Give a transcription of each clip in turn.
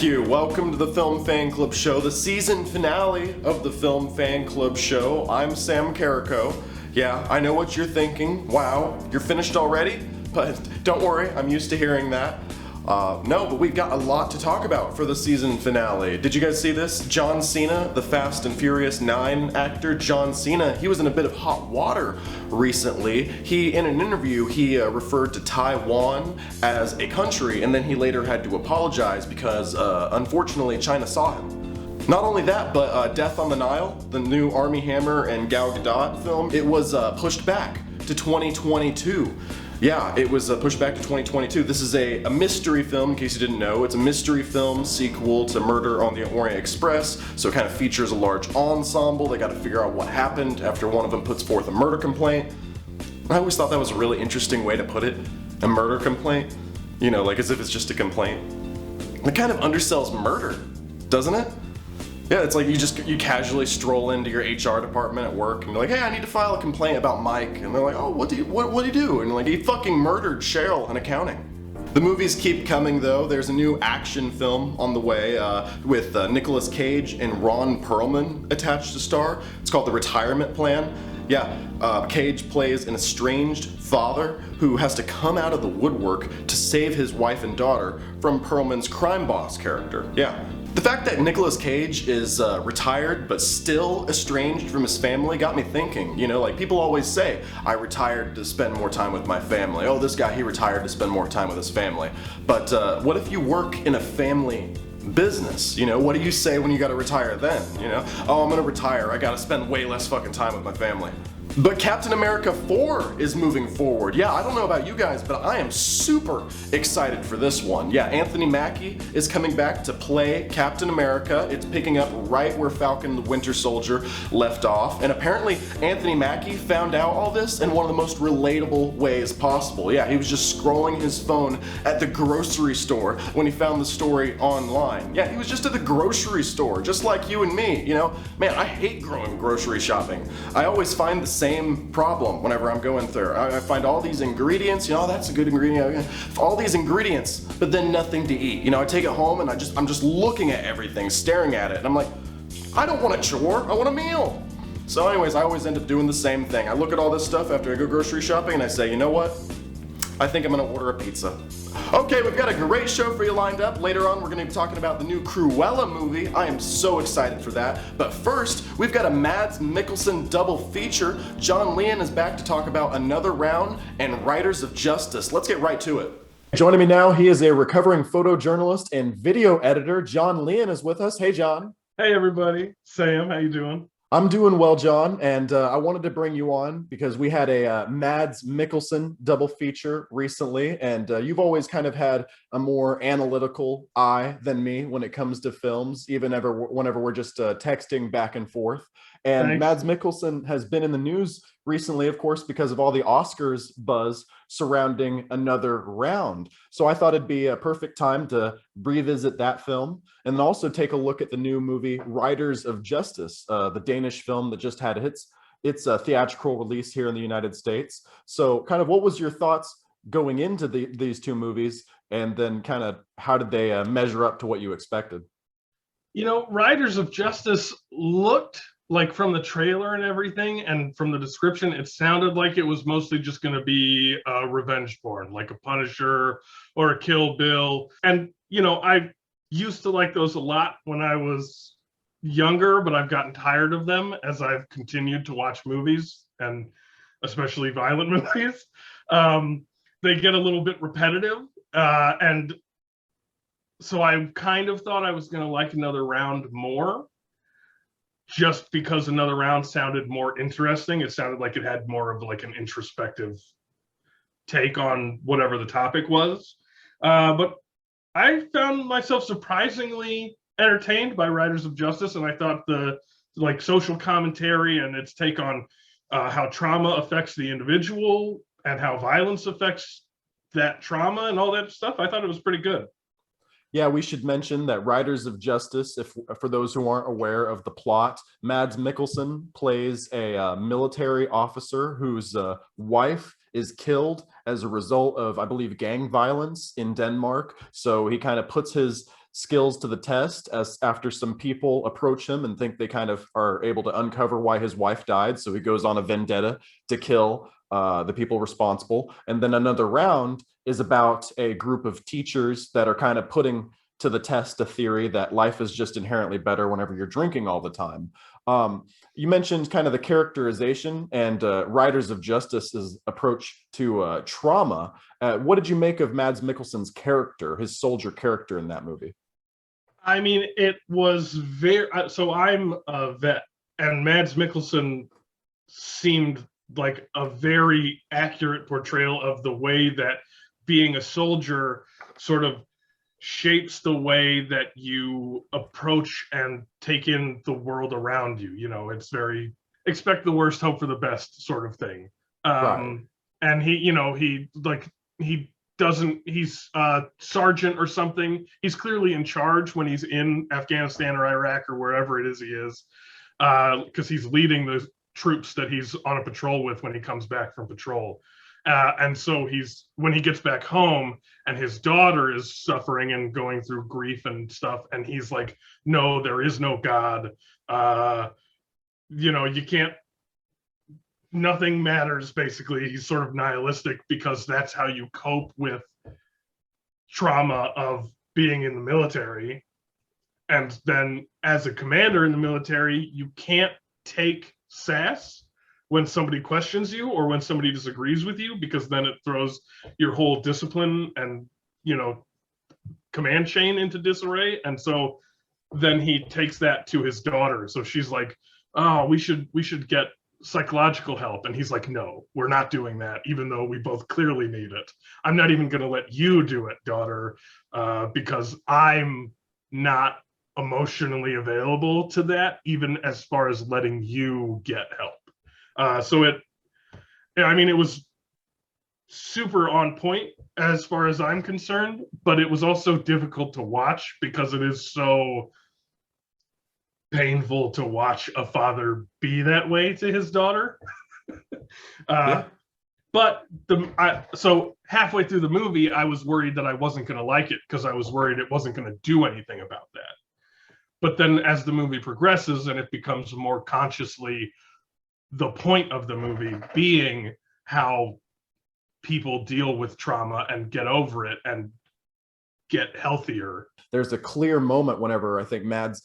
Thank you. Welcome to the Film Fan Club Show, the season finale of the Film Fan Club Show. I'm Sam Carrico. Yeah, I know what you're thinking. Wow, you're finished already? But don't worry, I'm used to hearing that. No, but we've got a lot to talk about for the season finale. Did you guys see this? John Cena, the Fast and Furious 9 actor John Cena, he was in a bit of hot water recently. In an interview, he referred to Taiwan as a country, and then he later had to apologize because, unfortunately, China saw him. Not only that, but Death on the Nile, the new Armie Hammer and Gal Gadot film, it was pushed back to 2022. Yeah, it was pushed back to 2022. This is a mystery film, in case you didn't know. It's a mystery film sequel to Murder on the Orient Express, so it kind of features a large ensemble. They got to figure out what happened after one of them puts forth a murder complaint. I always thought that was a really interesting way to put it, a murder complaint. You know, like as if it's just a complaint. It kind of undersells murder, doesn't it? Yeah, it's like you casually stroll into your HR department at work and you're like, hey, I need to file a complaint about Mike. And they're like, oh, what do you do? And you're like, he fucking murdered Cheryl in accounting. The movies keep coming though. There's a new action film on the way with Nicolas Cage and Ron Perlman attached to star. It's called The Retirement Plan. Yeah, Cage plays an estranged father who has to come out of the woodwork to save his wife and daughter from Perlman's crime boss character. Yeah. The fact that Nicolas Cage is retired but still estranged from his family got me thinking. You know, like people always say, I retired to spend more time with my family. Oh, this guy, he retired to spend more time with his family. But what if you work in a family business? You know, what do you say when you gotta retire then? You know, oh, I'm gonna retire. I gotta spend way less fucking time with my family. But Captain America 4 is moving forward. Yeah, I don't know about you guys, but I am super excited for this one. Yeah, Anthony Mackie is coming back to play Captain America. It's picking up right where Falcon the Winter Soldier left off. And apparently Anthony Mackie found out all this in one of the most relatable ways possible. Yeah, he was just scrolling his phone at the grocery store when he found the story online. Yeah, he was just at the grocery store, just like you and me, you know? Man, I hate going grocery shopping. I always find the same problem whenever I'm going through. I find all these ingredients, you know, that's a good ingredient, all these ingredients, but then nothing to eat. You know, I take it home and I'm just looking at everything, staring at it, and I'm like, I don't want a chore, I want a meal. So anyways, I always end up doing the same thing. I look at all this stuff after I go grocery shopping and I say, you know what? I think I'm gonna order a pizza. Okay, we've got a great show for you lined up. Later on, we're gonna be talking about the new Cruella movie. I am so excited for that. But first, we've got a Mads Mikkelsen double feature. John Leon is back to talk about Another Round and Riders of Justice. Let's get right to it. Joining me now, he is a recovering photojournalist and video editor. John Leon is with us. Hey, John. Hey, everybody. Sam, how you doing? I'm doing well, John, and I wanted to bring you on because we had a Mads Mikkelsen double feature recently, and you've always kind of had a more analytical eye than me when it comes to films, whenever we're just texting back and forth. And Thanks. Mads Mikkelsen has been in the news recently, of course, because of all the Oscars buzz surrounding Another Round. So I thought it'd be a perfect time to revisit that film and then also take a look at the new movie Riders of Justice, the Danish film that just had its theatrical release here in the United States. So kind of what was your thoughts going into these two movies, and then kind of how did they measure up to what you expected? You know, Riders of Justice looked like, from the trailer and everything and from the description, it sounded like it was mostly just going to be revenge porn, like a Punisher or a Kill Bill. And, you know, I used to like those a lot when I was younger, but I've gotten tired of them as I've continued to watch movies, and especially violent movies. They get a little bit repetitive. And so I kind of thought I was going to like Another Round more, just because Another Round sounded more interesting. It sounded like it had more of like an introspective take on whatever the topic was. But I found myself surprisingly entertained by Riders of Justice, and I thought the like social commentary and its take on how trauma affects the individual and how violence affects that trauma and all that stuff, I thought it was pretty good. Yeah, we should mention that Riders of Justice, for those who aren't aware of the plot, Mads Mikkelsen plays a military officer whose wife is killed as a result of, I believe, gang violence in Denmark. So he kind of puts his skills to the test as after some people approach him and think they kind of are able to uncover why his wife died. So he goes on a vendetta to kill the people responsible. And then another round is about a group of teachers that are kind of putting to the test a theory that life is just inherently better whenever you're drinking all the time. You mentioned kind of the characterization and Riders of Justice's approach to trauma. What did you make of Mads Mikkelsen's character, his soldier character in that movie? I mean, it was very. So I'm a vet, and Mads Mikkelsen seemed like a very accurate portrayal of the way that being a soldier sort of shapes the way that you approach and take in the world around you. You know, it's very expect the worst, hope for the best sort of thing. Right. And he doesn't, he's a sergeant or something. He's clearly in charge when he's in Afghanistan or Iraq or wherever it is he is, because he's leading the troops that he's on a patrol with when he comes back from patrol. And so when he gets back home and his daughter is suffering and going through grief and stuff, and he's like, no, there is no God. You can't, nothing matters, basically. He's sort of nihilistic because that's how you cope with trauma of being in the military. And then as a commander in the military, you can't take sass when somebody questions you or when somebody disagrees with you, because then it throws your whole discipline and, command chain into disarray. And so then he takes that to his daughter. So she's like, oh, we should get psychological help. And he's like, no, we're not doing that, even though we both clearly need it. I'm not even going to let you do it, daughter, because I'm not emotionally available to that, even as far as letting you get help. It was super on point as far as I'm concerned, but it was also difficult to watch because it is so painful to watch a father be that way to his daughter. Yeah. But so halfway through the movie, I was worried that I wasn't going to like it because I was worried it wasn't going to do anything about that. But then as the movie progresses and it becomes more consciously the point of the movie being how people deal with trauma and get over it and get healthier. There's a clear moment whenever I think Mads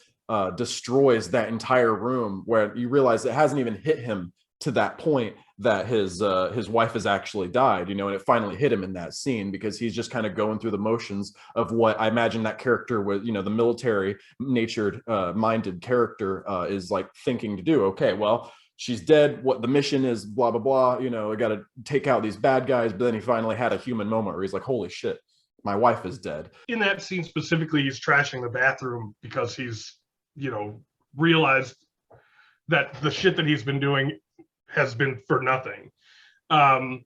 destroys that entire room where you realize it hasn't even hit him to that point that his wife has actually died, and it finally hit him in that scene because he's just kind of going through the motions of what I imagine that character with, the military natured minded character is like thinking to do. Okay, well, she's dead. What the mission is, blah, blah, blah. I got to take out these bad guys. But then he finally had a human moment where he's like, holy shit, my wife is dead. In that scene specifically, he's trashing the bathroom because he's, realized that the shit that he's been doing has been for nothing. And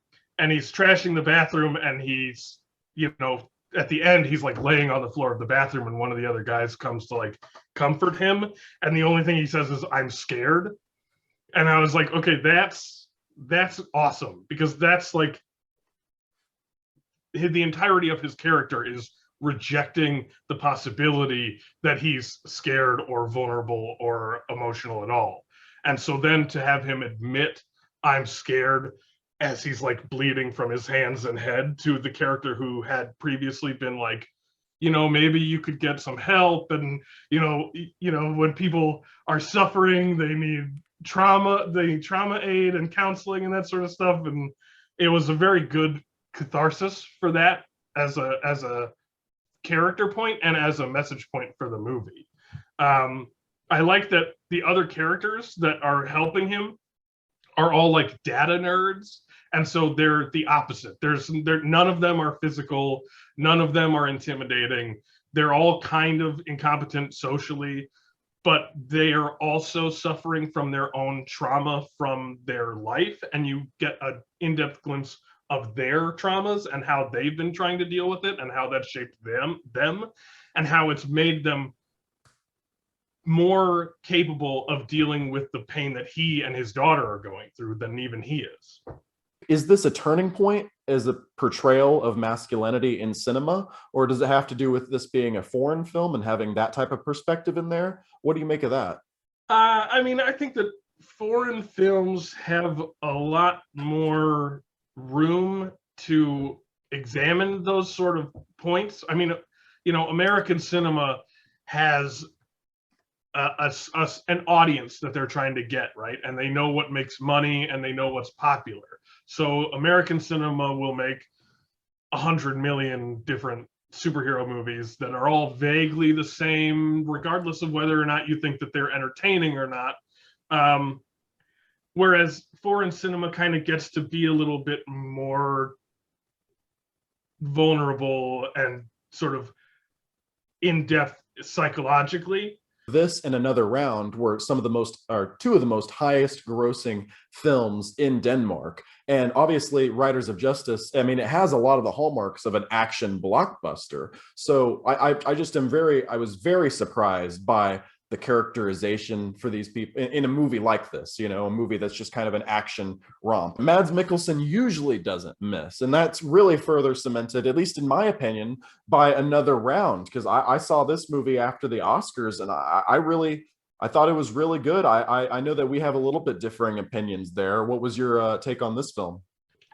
he's trashing the bathroom and he's, at the end, he's like laying on the floor of the bathroom and one of the other guys comes to like comfort him. And the only thing he says is, I'm scared. And I was like, okay, that's awesome, because that's like the entirety of his character is rejecting the possibility that he's scared or vulnerable or emotional at all. And so then to have him admit, I'm scared, as he's like bleeding from his hands and head, to the character who had previously been like, maybe you could get some help. And, when people are suffering, they need trauma aid and counseling and that sort of stuff. And it was a very good catharsis for that as a character point and as a message point for the movie. I like that the other characters that are helping him are all like data nerds, and so they're the opposite. None of them are physical, none of them are intimidating. They're all kind of incompetent socially, but they are also suffering from their own trauma from their life, and you get an in-depth glimpse of their traumas and how they've been trying to deal with it and how that shaped them and how it's made them more capable of dealing with the pain that he and his daughter are going through than even he is. is this a turning point as a portrayal of masculinity in cinema, or does it have to do with this being a foreign film and having that type of perspective in there? What do you make of that? I mean, I think that foreign films have a lot more room to examine those sort of points. I mean, American cinema has an audience that they're trying to get, right? And they know what makes money and they know what's popular. So American cinema will make 100 million different superhero movies that are all vaguely the same, regardless of whether or not you think that they're entertaining or not. Whereas foreign cinema kind of gets to be a little bit more vulnerable and sort of in depth psychologically. This and Another Round were some of the most, or two of the most highest grossing films in Denmark. And obviously, Riders of Justice, I mean, it has a lot of the hallmarks of an action blockbuster. So I just I was very surprised by the characterization for these people in a movie like this, a movie that's just kind of an action romp. Mads Mikkelsen usually doesn't miss, and that's really further cemented, at least in my opinion, by Another Round, because I saw this movie after the Oscars, and I thought it was really good. I know that we have a little bit differing opinions there. What was your take on this film?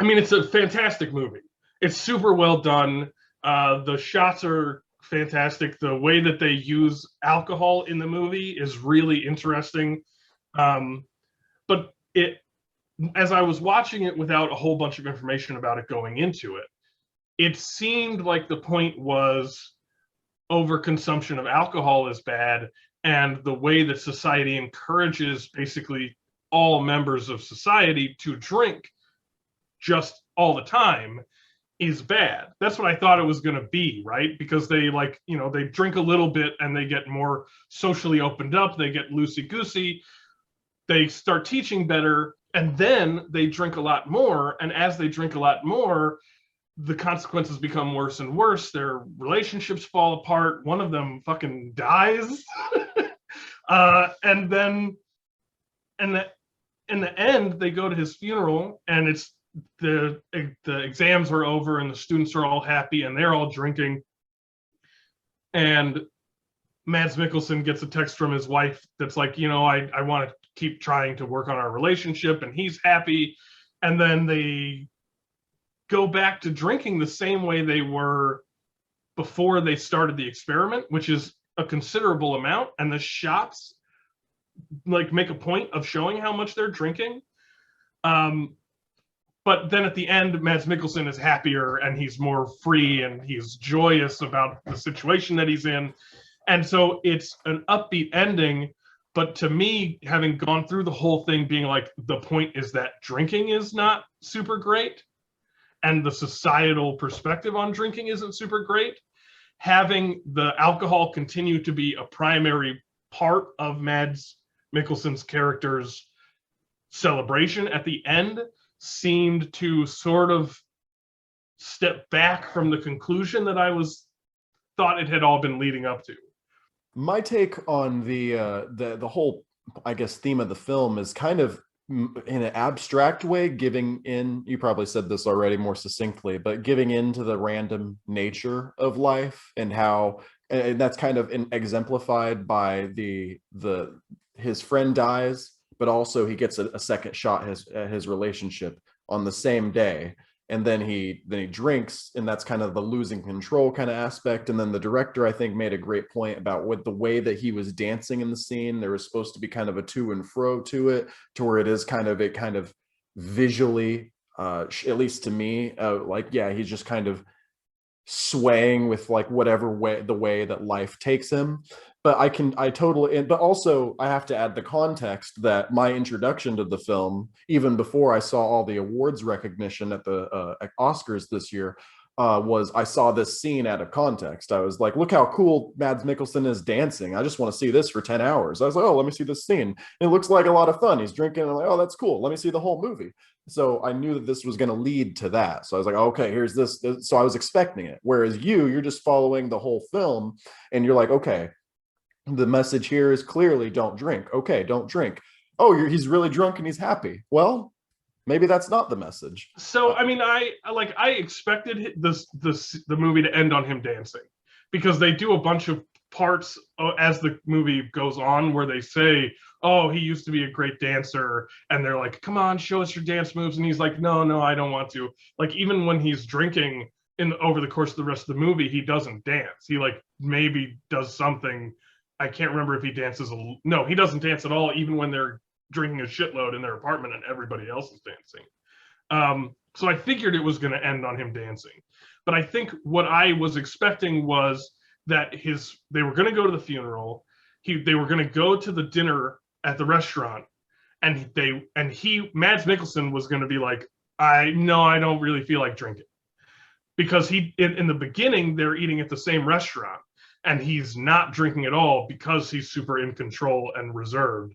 I mean, it's a fantastic movie. It's super well done. The shots are fantastic. The way that they use alcohol in the movie is really interesting. But as I was watching it without a whole bunch of information about it going into it, it seemed like the point was overconsumption of alcohol is bad, and the way that society encourages basically all members of society to drink just all the time is bad. That's what I thought it was going to be, right? Because they they drink a little bit and they get more socially opened up, they get loosey-goosey, they start teaching better, and then they drink a lot more. And as they drink a lot more, the consequences become worse and worse. Their relationships fall apart. One of them fucking dies. And then in the end, they go to his funeral, and it's the exams are over and the students are all happy and they're all drinking, and Mads Mikkelsen gets a text from his wife that's like, I want to keep trying to work on our relationship, and he's happy. And then they go back to drinking the same way they were before they started the experiment, which is a considerable amount, and the shots make a point of showing how much they're drinking. But then at the end, Mads Mikkelsen is happier and he's more free and he's joyous about the situation that he's in. And so it's an upbeat ending. But to me, having gone through the whole thing being like, the point is that drinking is not super great and the societal perspective on drinking isn't super great, having the alcohol continue to be a primary part of Mads Mikkelsen's character's celebration at the end seemed to sort of step back from the conclusion that thought it had all been leading up to. My take on the whole, I guess, theme of the film is kind of in an abstract way giving in, you probably said this already more succinctly, but giving into the random nature of life, and how, and that's kind of exemplified by his friend dies, but also he gets a second shot at his relationship on the same day, and then he drinks, and that's kind of the losing control kind of aspect. And then the director, I think, made a great point about what the way that he was dancing in the scene. There was supposed to be kind of a to and fro to it, to where it is kind of visually, at least to me, he's just kind of swaying with whatever way the way that life takes him. But I totally, but also I have to add the context that my introduction to the film, even before I saw all the awards recognition at the Oscars this year, was I saw this scene out of context. I was like, look how cool Mads Mikkelsen is dancing. I just want to see this for 10 hours. I was like, oh, let me see this scene. It looks like a lot of fun. He's drinking. And I'm like, oh, that's cool. Let me see the whole movie. So I knew that this was going to lead to that. So I was like, okay, here's this. So I was expecting it. Whereas you're just following the whole film and you're like, okay, the message here is clearly don't drink. Okay, don't drink. Oh, he's really drunk and he's happy. Well, Maybe that's not the message. So I mean, I expected the movie to end on him dancing, because they do a bunch of parts as the movie goes on where they say, oh, he used to be a great dancer, and they're like, come on, show us your dance moves, and he's like, no, I don't want to. Like, even when he's drinking over the course of the rest of the movie, he doesn't dance. He like maybe does something. I can't remember if he dances. No, he doesn't dance at all, even when they're drinking a shitload in their apartment and everybody else is dancing. So I figured it was going to end on him dancing. But I think what I was expecting was that they were going to go to the funeral. They were going to go to the dinner at the restaurant, and Mads Mikkelsen was going to be like, I don't really feel like drinking, because in the beginning they're eating at the same restaurant, and he's not drinking at all because he's super in control and reserved.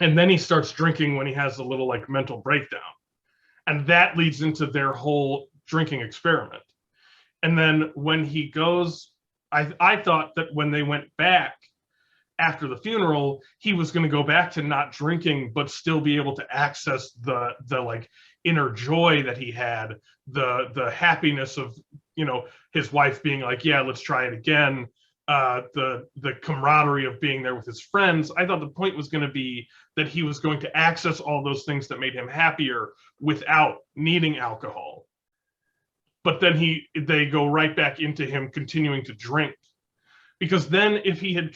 And then he starts drinking when he has a little like mental breakdown. And that leads into their whole drinking experiment. And then when he goes, I thought that when they went back after the funeral, he was going to go back to not drinking, but still be able to access the like inner joy that he had, the happiness of, his wife being like, yeah, let's try it again. The camaraderie of being there with his friends. I thought the point was going to be that he was going to access all those things that made him happier without needing alcohol. But then they go right back into him continuing to drink. Because then if he had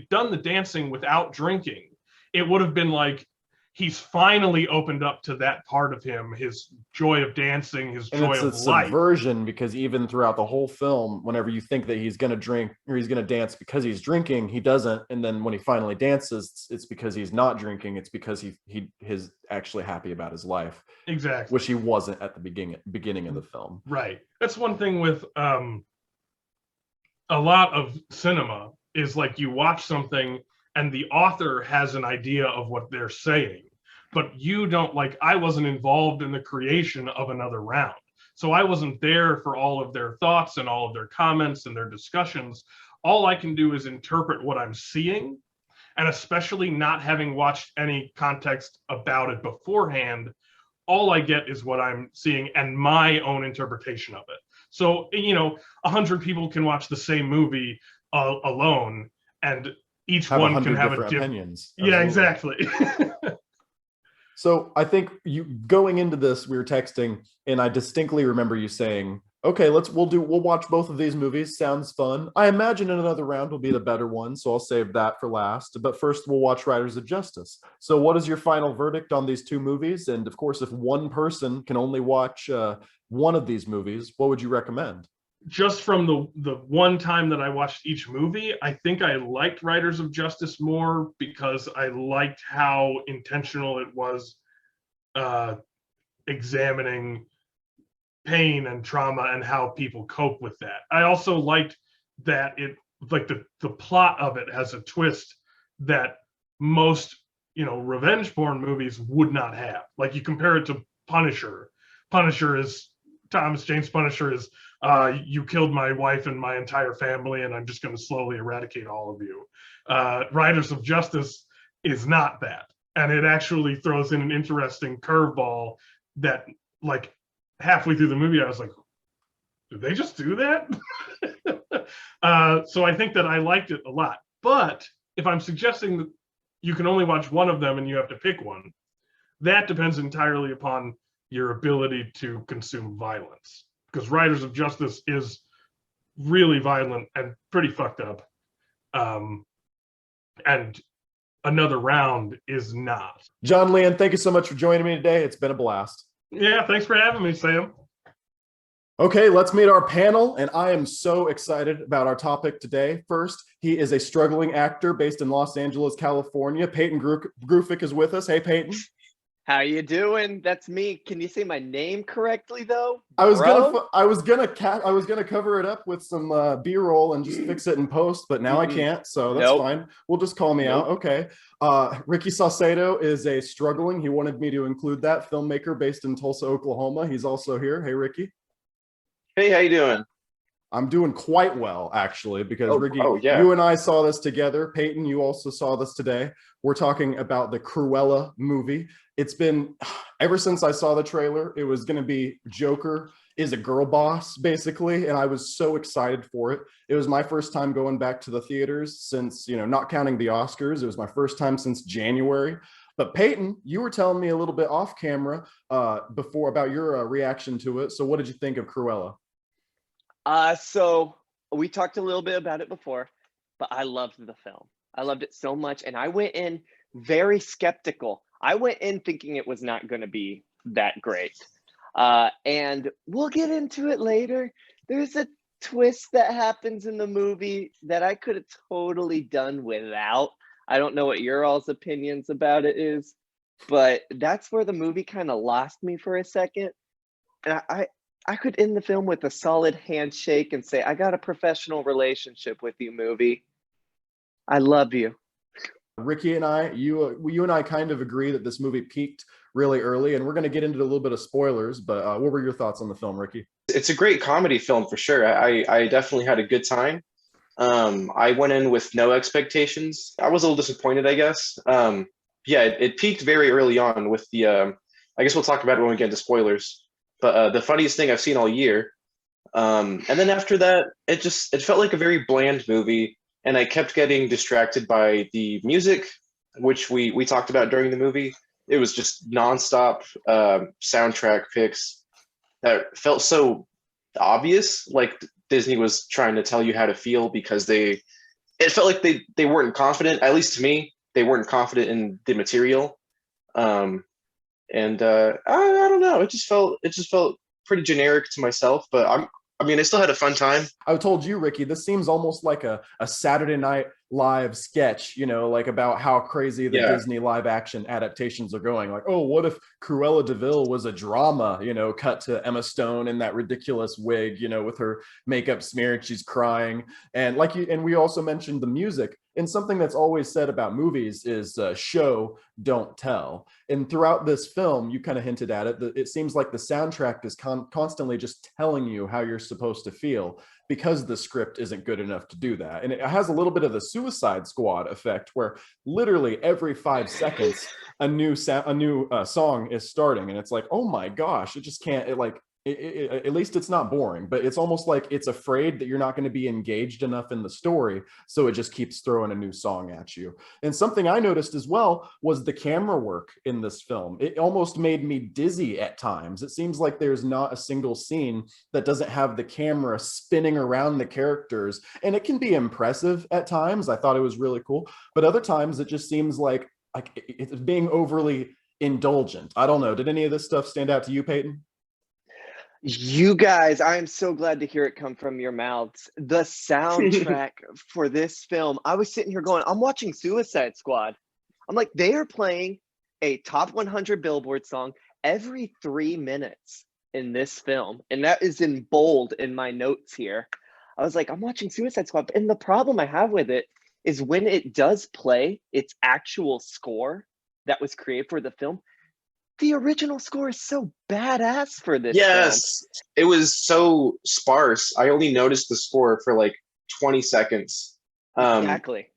done the dancing without drinking, it would have been like, he's finally opened up to that part of him, his joy of dancing, his joy of life. It's a subversion, because even throughout the whole film, whenever you think that he's going to drink or he's going to dance because he's drinking, he doesn't. And then when he finally dances, it's because he's not drinking. It's because he's actually happy about his life. Exactly. Which he wasn't at the beginning of the film. Right. That's one thing with a lot of cinema is like, you watch something and the author has an idea of what they're saying, but you don't. Like, I wasn't involved in the creation of Another Round, so I wasn't there for all of their thoughts and all of their comments and their discussions. All I can do is interpret what I'm seeing, and especially not having watched any context about it beforehand, all I get is what I'm seeing and my own interpretation of it. So, 100 people can watch the same movie alone, and each one can have different opinions. Yeah, exactly. So I think you going into this, we were texting, and I distinctly remember you saying, okay, we'll watch both of these movies. Sounds fun. I imagine Another Round will be the better one, so I'll save that for last. But first, we'll watch Riders of Justice. So what is your final verdict on these two movies? And of course, if one person can only watch one of these movies, what would you recommend? Just from the one time that I watched each movie, I think I liked Riders of Justice more, because I liked how intentional it was examining pain and trauma and how people cope with that. I also liked that the plot of it has a twist that most revenge porn movies would not have. Like, you compare it to Punisher. Thomas Jane's Punisher is, you killed my wife and my entire family, and I'm just going to slowly eradicate all of you. Riders of Justice is not that. And it actually throws in an interesting curveball that, like, halfway through the movie, I was like, did they just do that? So I think that I liked it a lot. But if I'm suggesting that you can only watch one of them and you have to pick one, that depends entirely upon your ability to consume violence, because Riders of Justice is really violent and pretty fucked up, and Another Round is not. John Leon, thank you so much for joining me today. It's been a blast. Yeah, thanks for having me, Sam. Okay, let's meet our panel, and I am so excited about our topic today. First, he is a struggling actor based in Los Angeles, California. Peyton Grufick is with us. Hey, Peyton. How you doing? That's me. Can you say my name correctly though? I was gonna cover it up with some B-roll and just fix it in post, but now I can't, so that's fine. We'll just call me out. Okay. Ricky Saucedo is a struggling. He wanted me to include that filmmaker based in Tulsa, Oklahoma. He's also here. Hey, Ricky. Hey, how you doing? I'm doing quite well, actually, because Oh, Ricky, oh yeah. you and I saw this together. Peyton, you also saw this today. We're talking about the Cruella movie. It's been, ever since I saw the trailer, it was going to be Joker is a girl boss, basically, and I was so excited for it. It was my first time going back to the theaters since, not counting the Oscars. It was my first time since January. But Peyton, you were telling me a little bit off camera before about your reaction to it. So what did you think of Cruella? So we talked a little bit about it before, but I loved the film. I loved it so much, and I went in very skeptical. I went in thinking it was not going to be that great. And we'll get into it later. There's a twist that happens in the movie that I could have totally done without. I don't know what your all's opinions about it is, but that's where the movie kind of lost me for a second. And I could end the film with a solid handshake and say, I got a professional relationship with you, movie. I love you. Ricky and I, you and I kind of agree that this movie peaked really early, and we're going to get into a little bit of spoilers, but what were your thoughts on the film, Ricky? It's a great comedy film for sure. I definitely had a good time. I went in with no expectations. I was a little disappointed, I guess. Yeah, it peaked very early on with the, I guess we'll talk about it when we get into spoilers, but the funniest thing I've seen all year. And then after that, it felt like a very bland movie. And I kept getting distracted by the music, which we talked about during the movie. It was just nonstop soundtrack picks that felt so obvious, like Disney was trying to tell you how to feel because it felt like they weren't confident, at least to me, they weren't confident in the material. I don't know, it just felt pretty generic to myself, but I still had a fun time. I told you, Ricky, this seems almost like a Saturday Night Live sketch, like about how crazy the Disney live action adaptations are going. Like, oh, what if Cruella de Vil was a drama, cut to Emma Stone in that ridiculous wig, with her makeup smeared, she's crying. And and we also mentioned the music. And something that's always said about movies is show, don't tell. And throughout this film, you kind of hinted at it, it seems like the soundtrack is constantly just telling you how you're supposed to feel because the script isn't good enough to do that. And it has a little bit of the Suicide Squad effect where literally every 5 seconds, a new song is starting. And it's like, oh my gosh, it just can't, at least it's not boring, but it's almost like it's afraid that you're not going to be engaged enough in the story, so it just keeps throwing a new song at you. And something I noticed as well was the camera work in this film. It almost made me dizzy at times. It seems like there's not a single scene that doesn't have the camera spinning around the characters, and it can be impressive at times. I thought it was really cool, but other times it just seems like it's being overly indulgent. I don't know. Did any of this stuff stand out to you, Peyton? You guys, I am so glad to hear it come from your mouths. The soundtrack for this film, I was sitting here going, I'm watching Suicide Squad. I'm like, they are playing a top 100 Billboard song every 3 minutes in this film. And that is in bold in my notes here. I was like, I'm watching Suicide Squad. And the problem I have with it is when it does play its actual score that was created for the film, the original score is so badass for this film. It was so sparse. I only noticed the score for like 20 seconds. Exactly.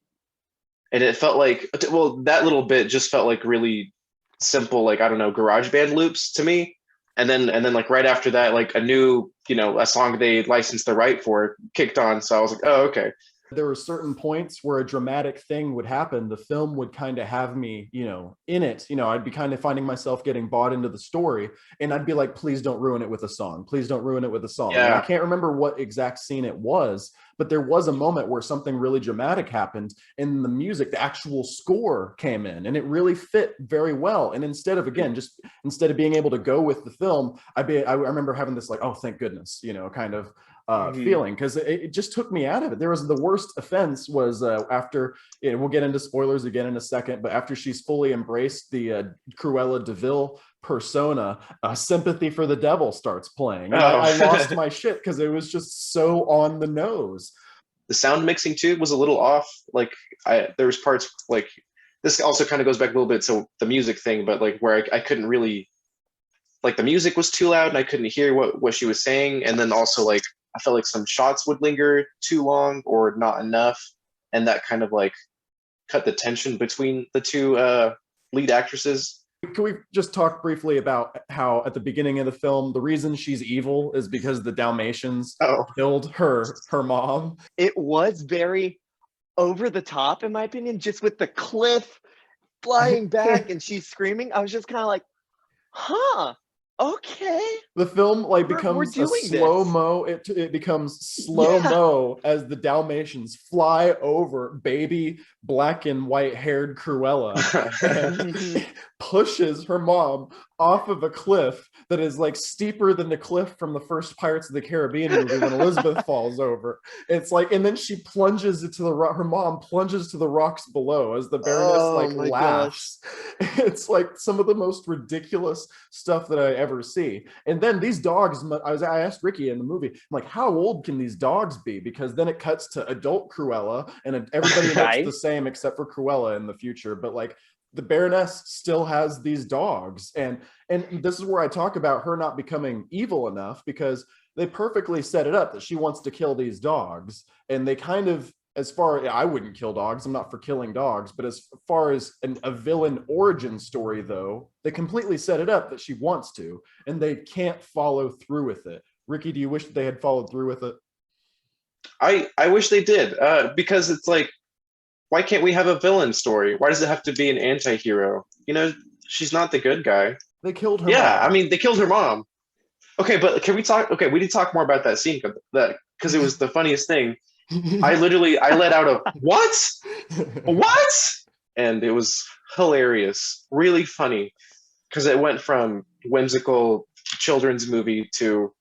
And it felt like, well, that little bit just felt like really simple, like, I don't know, GarageBand loops to me. And then like right after that, like a new, a song they licensed the right for kicked on. So I was like, oh, okay. There were certain points where a dramatic thing would happen. The film would kind of have me, in it. I'd be kind of finding myself getting bought into the story, and I'd be like, please don't ruin it with a song. Please don't ruin it with a song. Yeah. And I can't remember what exact scene it was, but there was a moment where something really dramatic happened, and the music, the actual score came in, and it really fit very well. And instead of being able to go with the film, I remember having this like, oh, thank goodness, kind of feeling, because it just took me out of it. There was the worst offense was after, we'll get into spoilers again in a second, but after she's fully embraced the Cruella de Vil persona, Sympathy for the Devil starts playing. And I lost my shit because it was just so on the nose. The sound mixing too was a little off. Like there was parts like, this also kind of goes back a little bit to the music thing, but like where I couldn't really, like the music was too loud and I couldn't hear what she was saying. And then also like I felt like some shots would linger too long or not enough, and that kind of like cut the tension between the two lead actresses. Can we just talk briefly about how at the beginning of the film, the reason she's evil is because the Dalmatians killed her mom? It was very over the top, in my opinion, just with the cliff flying back and she's screaming. I was just kind of like, huh, okay. The film like We're becomes a doing slow-mo. It becomes slow-mo as the Dalmatians fly over baby black and white haired Cruella and pushes her mom off of a cliff that is like steeper than the cliff from the first Pirates of the Caribbean movie when Elizabeth falls over. It's like, and then she plunges into her mom plunges to the rocks below as the Baroness laughs. Gosh. It's like some of the most ridiculous stuff that I ever see. And then these dogs, I asked Ricky in the movie, I'm like, how old can these dogs be? Because then it cuts to adult Cruella and everybody looks the same except for Cruella in the future. But like, the Baroness still has these dogs, and this is where I talk about her not becoming evil enough, because they perfectly set it up that she wants to kill these dogs, and they kind of, I wouldn't kill dogs, I'm not for killing dogs, but as far as a villain origin story though, they completely set it up that she wants to, and they can't follow through with it. Ricky, do you wish they had followed through with it? I wish they did, because it's like, why can't we have a villain story? Why does it have to be an anti-hero? You know, she's not the good guy. They killed her mom. I mean, they killed her mom. Okay, but can we talk? Okay, we need to talk more about that scene, because it was the funniest thing. I let out a what? What? And it was hilarious, really funny, because it went from whimsical children's movie to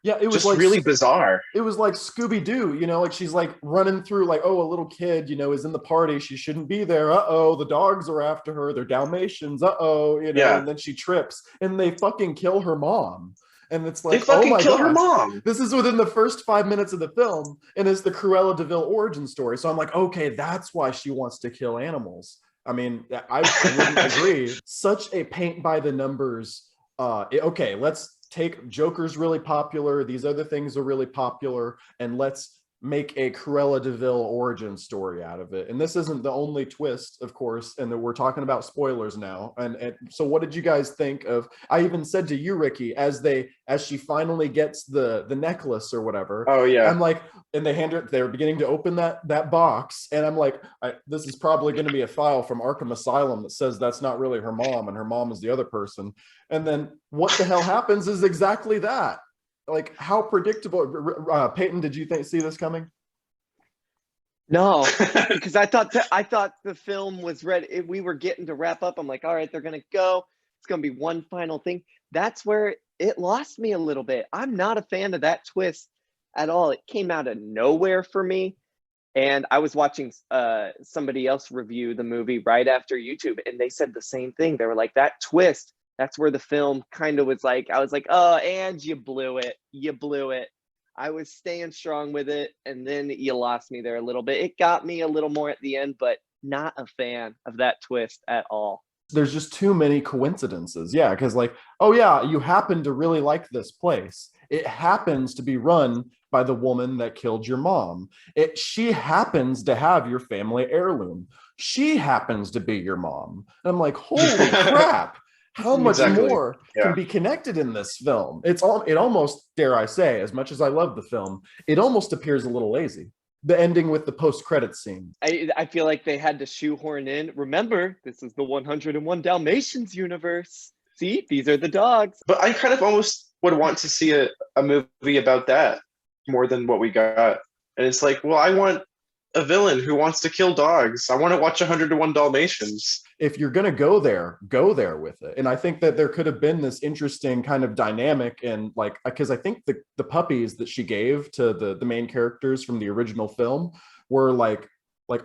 it was just like really bizarre. It was like Scooby-Doo, you know, like she's like running through like, oh, a little kid, you know, is in the party. She shouldn't be there. Uh-oh, the dogs are after her. They're Dalmatians. Uh-oh, you know, and then she trips and they fucking kill her mom. And it's like, they fucking kill her mom. This is within the first 5 minutes of the film, and it's the Cruella de Vil origin story. So I'm like, okay, that's why she wants to kill animals. I mean, I wouldn't agree. Such a paint by the numbers. Okay, let's take Joker's really popular, these other things are really popular, and let's make a Cruella de Vil origin story out of it. And this isn't the only twist, of course, and that we're talking about spoilers now. And so what did you guys think of, I even said to you, Ricky, as she finally gets the necklace or whatever. Oh yeah. I'm like, and they're beginning to open that box, and I'm like, this is probably going to be a file from Arkham Asylum that says that's not really her mom and her mom is the other person. And then what the hell happens is exactly that. Like, how predictable. Peyton, did you see this coming? No, because I thought the film was ready. We were getting to wrap up. I'm like, all right, they're gonna go. It's gonna be one final thing. That's where it lost me a little bit. I'm not a fan of that twist at all. It came out of nowhere for me. And I was watching somebody else review the movie right after YouTube, and they said the same thing. They were like, that twist, that's where the film kind of was like, I was like, oh, and you blew it. You blew it. I was staying strong with it, and then you lost me there a little bit. It got me a little more at the end, but not a fan of that twist at all. There's just too many coincidences. Yeah, because like, oh yeah, you happen to really like this place. It happens to be run by the woman that killed your mom. She happens to have your family heirloom. She happens to be your mom. And I'm like, holy crap. How much more can be connected in this film? It almost, dare I say, as much as I love the film, it almost appears a little lazy. The ending with the post-credits scene. I feel like they had to shoehorn in. Remember, this is the 101 Dalmatians universe. See, these are the dogs. But I kind of almost would want to see a movie about that more than what we got. And it's like, well, I want a villain who wants to kill dogs. I want to watch 101 Dalmatians. If you're going to go there with it. And I think that there could have been this interesting kind of dynamic, and like, because I think the puppies that she gave to the main characters from the original film were like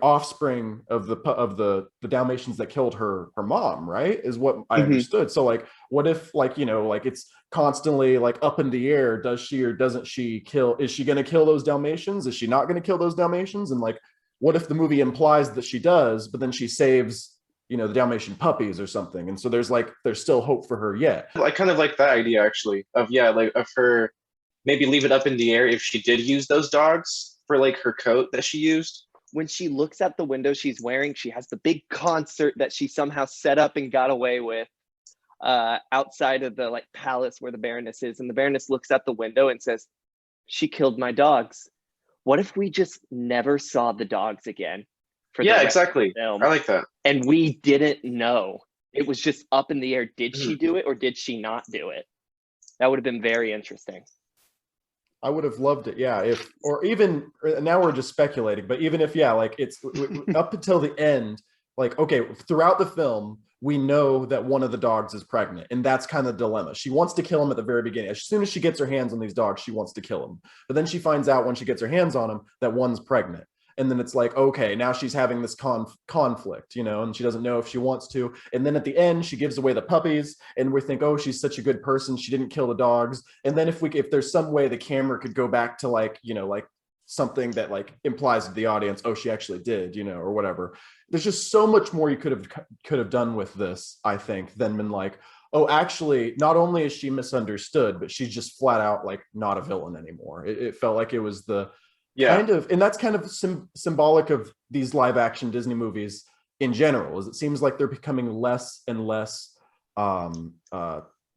offspring of the Dalmatians that killed her mom, right? Is what I understood. So like, what if like, you know, like it's constantly like up in the air, does she or doesn't she kill, is she going to kill those Dalmatians? Is she not going to kill those Dalmatians? And like, what if the movie implies that she does, but then she saves, you know, the Dalmatian puppies or something? And so there's still hope for her yet. I kind of like that idea actually of her maybe leave it up in the air if she did use those dogs for like her coat that she used. When she looks at the window she's wearing, she has the big concert that she somehow set up and got away with outside of the like palace where the Baroness is. And the Baroness looks out the window and says, she killed my dogs. What if we just never saw the dogs again? Yeah, exactly. I like that. And we didn't know. It was just up in the air. Did she do it or did she not do it? That would have been very interesting. I would have loved it, yeah. If, or even now we're just speculating, but even if, yeah, like it's up until the end, like, okay, throughout the film, we know that one of the dogs is pregnant, and that's kind of the dilemma. She wants to kill him at the very beginning. As soon as she gets her hands on these dogs, she wants to kill him. But then she finds out when she gets her hands on him that one's pregnant. And then it's like, okay, now she's having this conflict, you know, and she doesn't know if she wants to. And then at the end, she gives away the puppies, and we think, oh, she's such a good person, she didn't kill the dogs. And then if there's some way the camera could go back to like, you know, like something that like implies to the audience, oh, she actually did, you know, or whatever. There's just so much more you could have done with this, I think, than been like, oh, actually, not only is she misunderstood, but she's just flat out like not a villain anymore. It felt like it was the kind of, and that's kind of symbolic of these live action Disney movies in general, is it seems like they're becoming less and less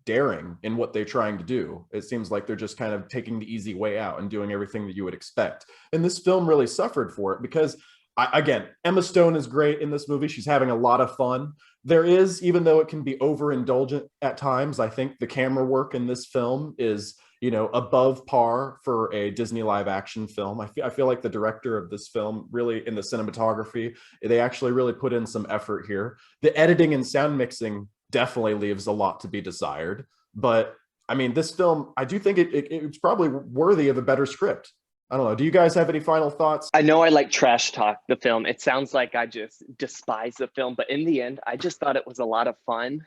daring in what they're trying to do. It seems like they're just kind of taking the easy way out and doing everything that you would expect. And this film really suffered for it because, again, Emma Stone is great in this movie. She's having a lot of fun. There is, even though it can be overindulgent at times, I think the camera work in this film is, you know, above par for a Disney live action film. I feel like the director of this film really, in the cinematography, they actually really put in some effort here. The editing and sound mixing definitely leaves a lot to be desired. But I mean, this film, I do think it's probably worthy of a better script. I don't know. Do you guys have any final thoughts? I know I like trash talk the film. It sounds like I just despise the film, but in the end, I just thought it was a lot of fun.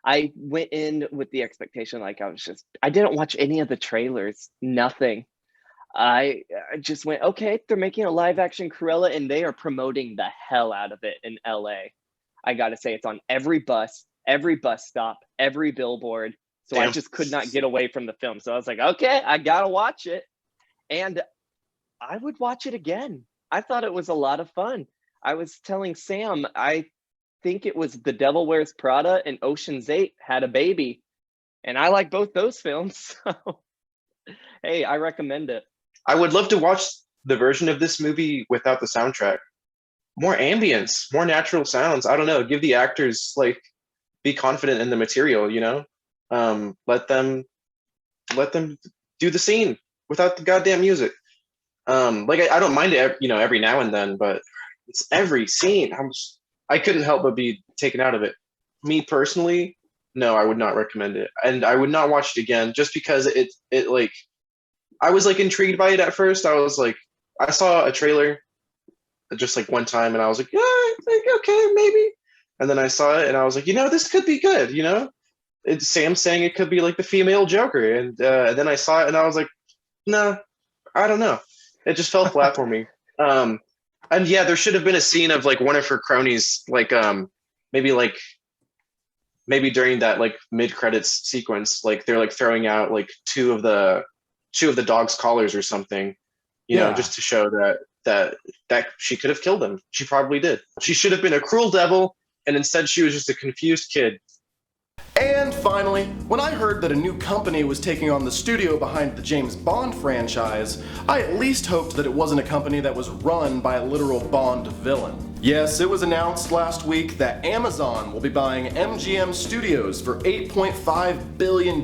I went in with the expectation, like I didn't watch any of the trailers, nothing. I just went, okay, they're making a live action Cruella and they are promoting the hell out of it in LA. I got to say, it's on every bus stop, every billboard. So I just could not get away from the film. So I was like, okay, I got to watch it. And I would watch it again. I thought it was a lot of fun. I was telling Sam, I think it was The Devil Wears Prada and Ocean's 8 had a baby. And I like both those films. So, hey, I recommend it. I would love to watch the version of this movie without the soundtrack. More ambience, more natural sounds. I don't know. Give the actors, like, be confident in the material, you know? Let them do the scene without the goddamn music. Like, I don't mind it, you know, every now and then, but it's every scene. I couldn't help but be taken out of it. Me personally, no, I would not recommend it. And I would not watch it again just because it like, I was like intrigued by it at first. I was like, I saw a trailer just like one time and I was like, yeah, like, okay, maybe. And then I saw it and I was like, you know, this could be good, you know? It's Sam saying it could be like the female Joker. And then I saw it and I was like, no, I don't know. It just fell flat for me. And yeah, there should have been a scene of like one of her cronies, like maybe during that like mid-credits sequence, like they're like throwing out like two of the dog's collars or something, you know, just to show that she could have killed them. She probably did. She should have been a cruel devil, and instead she was just a confused kid. And finally, when I heard that a new company was taking on the studio behind the James Bond franchise, I at least hoped that it wasn't a company that was run by a literal Bond villain. Yes, it was announced last week that Amazon will be buying MGM Studios for $8.5 billion,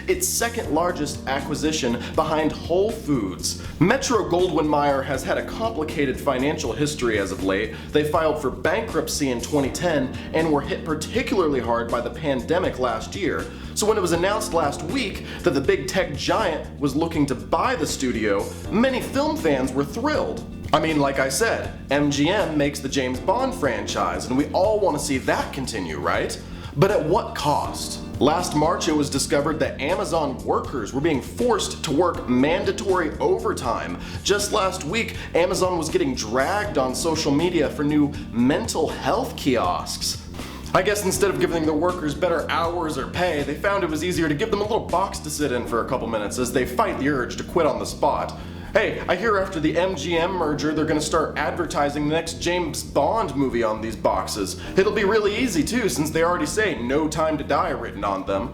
its second largest acquisition behind Whole Foods. Metro-Goldwyn-Mayer has had a complicated financial history as of late. They filed for bankruptcy in 2010 and were hit particularly hard by the pandemic last year. So when it was announced last week that the big tech giant was looking to buy the studio, many film fans were thrilled. I mean, like I said, MGM makes the James Bond franchise, and we all want to see that continue, right? But at what cost? Last March, it was discovered that Amazon workers were being forced to work mandatory overtime. Just last week, Amazon was getting dragged on social media for new mental health kiosks. I guess instead of giving the workers better hours or pay, they found it was easier to give them a little box to sit in for a couple minutes as they fight the urge to quit on the spot. Hey, I hear after the MGM merger they're gonna start advertising the next James Bond movie on these boxes. It'll be really easy too, since they already say "No Time to Die" written on them.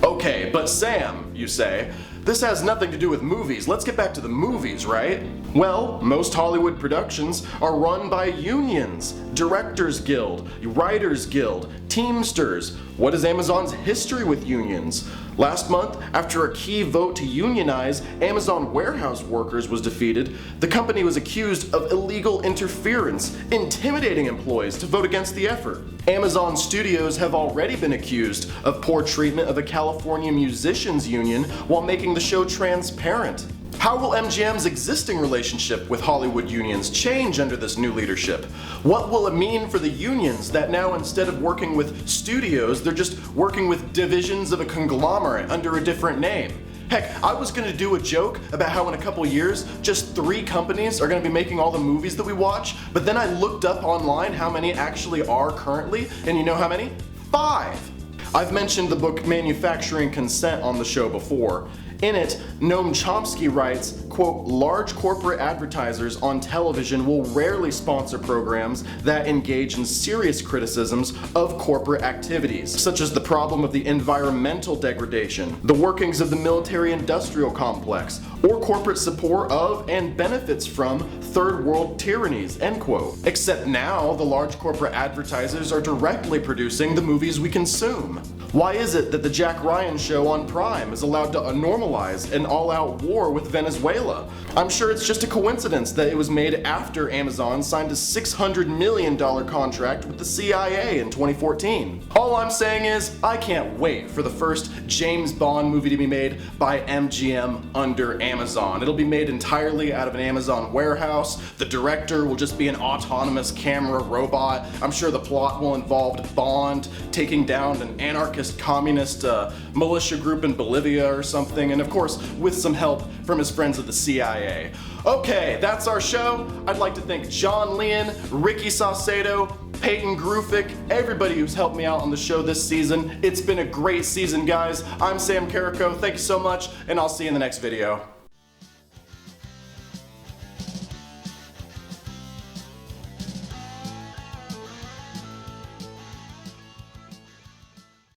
Okay, but Sam, you say, this has nothing to do with movies. Let's get back to the movies, right? Well, most Hollywood productions are run by unions. Directors Guild, Writers Guild, Teamsters. What is Amazon's history with unions? Last month, after a key vote to unionize Amazon warehouse workers was defeated, the company was accused of illegal interference, intimidating employees to vote against the effort. Amazon Studios have already been accused of poor treatment of a California musicians union while making the show transparent. How will MGM's existing relationship with Hollywood unions change under this new leadership? What will it mean for the unions that now, instead of working with studios, they're just working with divisions of a conglomerate under a different name? Heck, I was gonna do a joke about how in a couple years, just 3 companies are gonna be making all the movies that we watch, but then I looked up online how many actually are currently, and you know how many? 5! I've mentioned the book Manufacturing Consent on the show before. In it, Noam Chomsky writes, quote, "Large corporate advertisers on television will rarely sponsor programs that engage in serious criticisms of corporate activities, such as the problem of the environmental degradation, the workings of the military-industrial complex, or corporate support of and benefits from third world tyrannies," end quote. Except now, the large corporate advertisers are directly producing the movies we consume. Why is it that the Jack Ryan show on Prime is allowed to normalize an all-out war with Venezuela? I'm sure it's just a coincidence that it was made after Amazon signed a $600 million contract with the CIA in 2014. All I'm saying is, I can't wait for the first James Bond movie to be made by MGM under Amazon. It'll be made entirely out of an Amazon warehouse. The director will just be an autonomous camera robot. I'm sure the plot will involve Bond taking down an anarchist communist militia group in Bolivia or something, and of course with some help from his friends at the CIA. Okay, that's our show. I'd like to thank John Leon, Ricky Saucedo, Peyton Grufick, everybody who's helped me out on the show this season. It's been a great season, guys. I'm Sam Carrico. Thank you so much, and I'll see you in the next video.